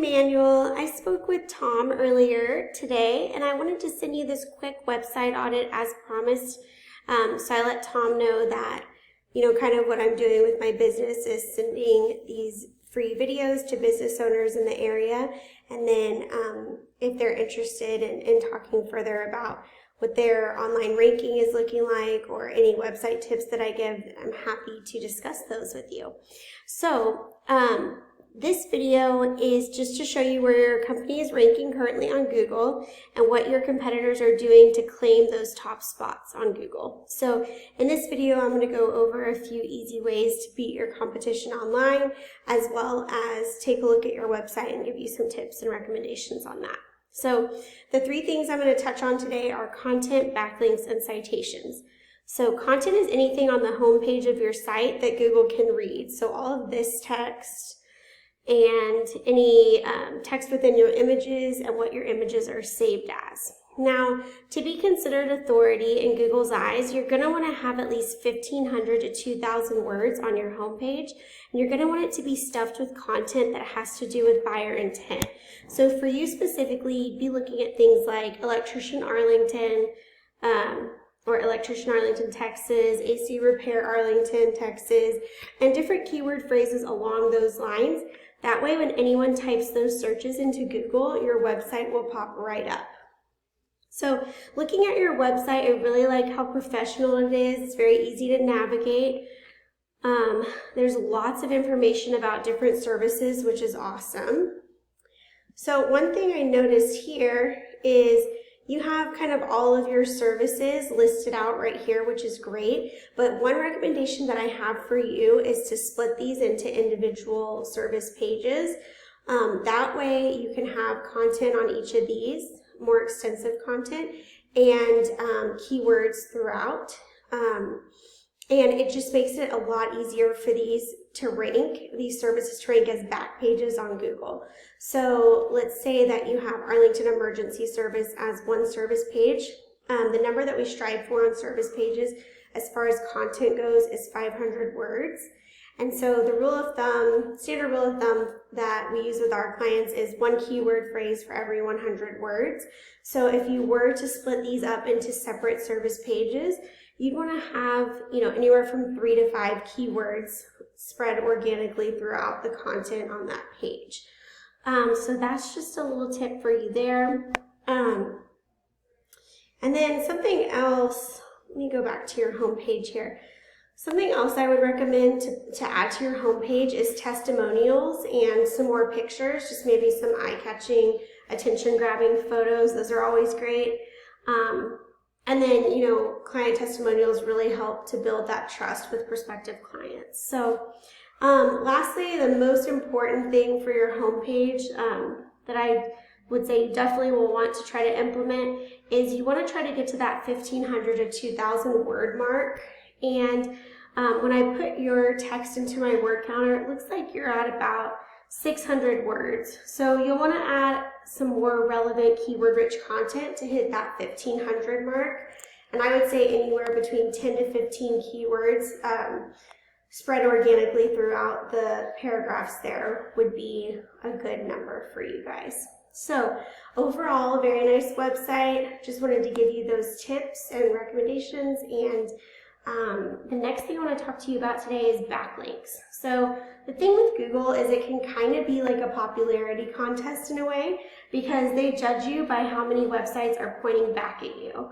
Emmanuel. I spoke with Tom earlier today, and I wanted to send you this quick website audit as promised. So I let Tom know that, kind of what I'm doing with my business is sending these free videos to business owners in the area. And then if they're interested in talking further about what their online ranking is looking like or any website tips that I give, I'm happy to discuss those with you. So this video is just to show you where your company is ranking currently on Google and what your competitors are doing to claim those top spots on Google. So in this video, I'm going to go over a few easy ways to beat your competition online, as well as take a look at your website and give you some tips and recommendations on that. So the three things I'm going to touch on today are content, backlinks, and citations. So content is anything on the home page of your site that Google can read. So all of this text and any text within your images and what your images are saved as. Now, to be considered authority in Google's eyes, you're going to want to have at least 1,500 to 2,000 words on your homepage, and you're going to want it to be stuffed with content that has to do with buyer intent. So for you specifically, be looking at things like Electrician Arlington, or Electrician Arlington, Texas, AC Repair Arlington, Texas, and different keyword phrases along those lines. That way, when anyone types those searches into Google, your website will pop right up. So looking at your website, I really like how professional it is. It's very easy to navigate. There's lots of information about different services, which is awesome. So one thing I noticed here is you have kind of all of your services listed out right here, which is great. But one recommendation that I have for you is to split these into individual service pages. That way you can have content on each of these, more extensive content, and keywords throughout. And it just makes it a lot easier for these services to rank as back pages on Google. So let's say that you have Arlington Emergency Service as one service page. The number that we strive for on service pages as far as content goes is 500 words. And so the standard rule of thumb that we use with our clients is one keyword phrase for every 100 words. So if you were to split these up into separate service pages, you'd want to have, anywhere from 3 to 5 keywords spread organically throughout the content on that page. So that's just a little tip for you there. And then something else, let me go back to your home page here. Something else I would recommend to add to your homepage is testimonials and some more pictures, just maybe some eye-catching, attention-grabbing photos. Those are always great. And then, client testimonials really help to build that trust with prospective clients. So lastly, the most important thing for your homepage that I would say you definitely will want to try to implement is you want to try to get to that 1,500 to 2,000 word mark. And when I put your text into my word counter, it looks like you're at about 600 words. So you'll want to add some more relevant keyword-rich content to hit that 1,500 mark. And I would say anywhere between 10 to 15 keywords spread organically throughout the paragraphs there would be a good number for you guys. So overall, a very nice website. Just wanted to give you those tips and recommendations. And the next thing I want to talk to you about today is backlinks. So the thing with Google is it can kind of be like a popularity contest in a way, because they judge you by how many websites are pointing back at you.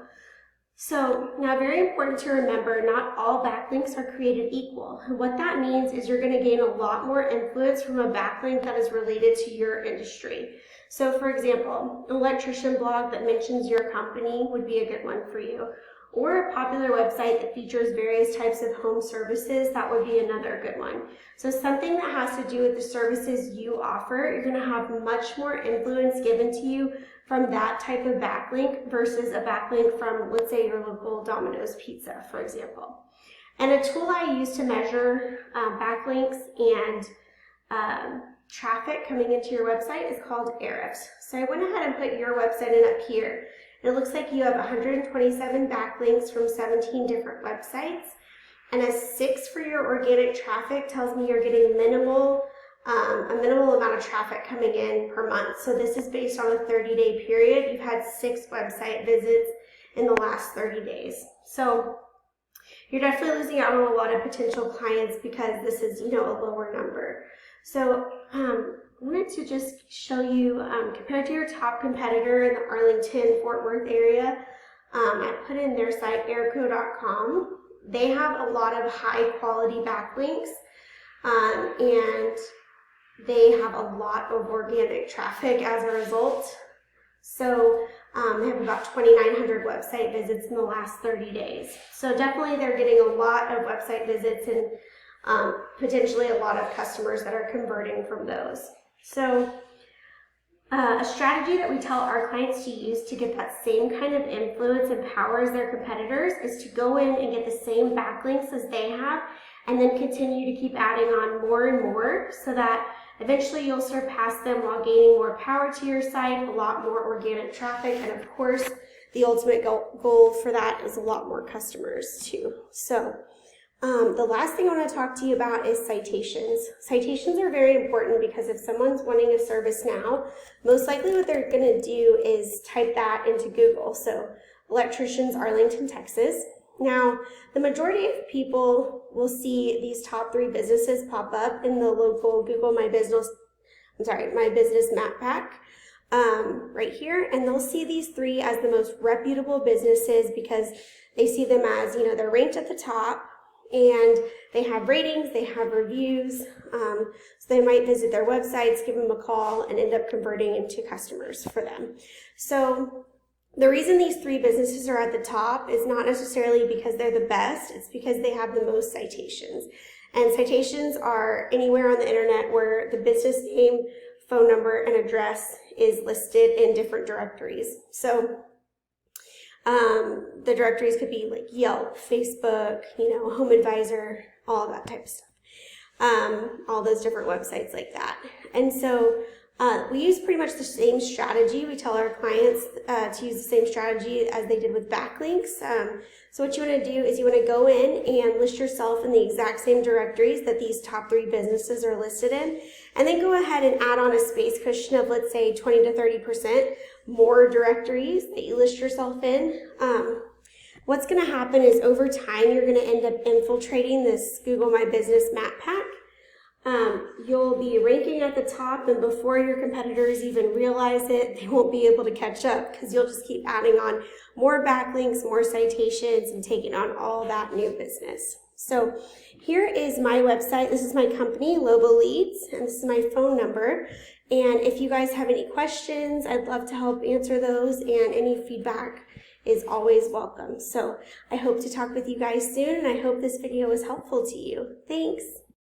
So now, very important to remember, not all backlinks are created equal. And what that means is you're going to gain a lot more influence from a backlink that is related to your industry. So for example, an electrician blog that mentions your company would be a good one for you. Or a popular website that features various types of home services, that would be another good one. So something that has to do with the services you offer, you're going to have much more influence given to you from that type of backlink versus a backlink from, let's say, your local Domino's Pizza, for example. And a tool I use to measure backlinks and traffic coming into your website is called Ahrefs. So I went ahead and put your website in up here. It looks like you have 127 backlinks from 17 different websites, and a 6 for your organic traffic tells me you're getting minimal a minimal amount of traffic coming in per month. So this is based on a 30-day period. You've had 6 website visits in the last 30 days. So you're definitely losing out on a lot of potential clients because this is, a lower number. So I wanted to just show you, compared to your top competitor in the Arlington, Fort Worth area, I put in their site, airco.com. They have a lot of high quality backlinks, and they have a lot of organic traffic as a result. So they have about 2,900 website visits in the last 30 days. So definitely they're getting a lot of website visits and potentially a lot of customers that are converting from those. So a strategy that we tell our clients to use to get that same kind of influence and power as their competitors is to go in and get the same backlinks as they have, and then continue to keep adding on more and more so that eventually you'll surpass them while gaining more power to your site, a lot more organic traffic, and of course, the ultimate goal for that is a lot more customers too. So the last thing I want to talk to you about is citations. Citations are very important because if someone's wanting a service now, most likely what they're going to do is type that into Google. So Electricians, Arlington, Texas. Now, the majority of people will see these top 3 businesses pop up in the local Google My Business Map Pack right here, and they'll see these 3 as the most reputable businesses because they see them as, they're ranked at the top, and they have ratings, they have reviews, so they might visit their websites, give them a call, and end up converting into customers for them. So the reason these 3 businesses are at the top is not necessarily because they're the best, it's because they have the most citations. And citations are anywhere on the internet where the business name, phone number, and address is listed in different directories. So the directories could be like Yelp, Facebook, Home Advisor, all that type of stuff. All those different websites like that. And so we use pretty much the same strategy. We tell our clients to use the same strategy as they did with backlinks. So what you want to do is you want to go in and list yourself in the exact same directories that these top 3 businesses are listed in, and then go ahead and add on a space cushion of, let's say, 20 to 30% more directories that you list yourself in. What's going to happen is over time you're going to end up infiltrating this Google My Business Map Pack. You'll be ranking at the top, and before your competitors even realize it, they won't be able to catch up because you'll just keep adding on more backlinks, more citations, and taking on all that new business. So here is my website. This is my company, Lobo Leads, and this is my phone number. And if you guys have any questions, I'd love to help answer those, and any feedback is always welcome. So I hope to talk with you guys soon, and I hope this video was helpful to you. Thanks.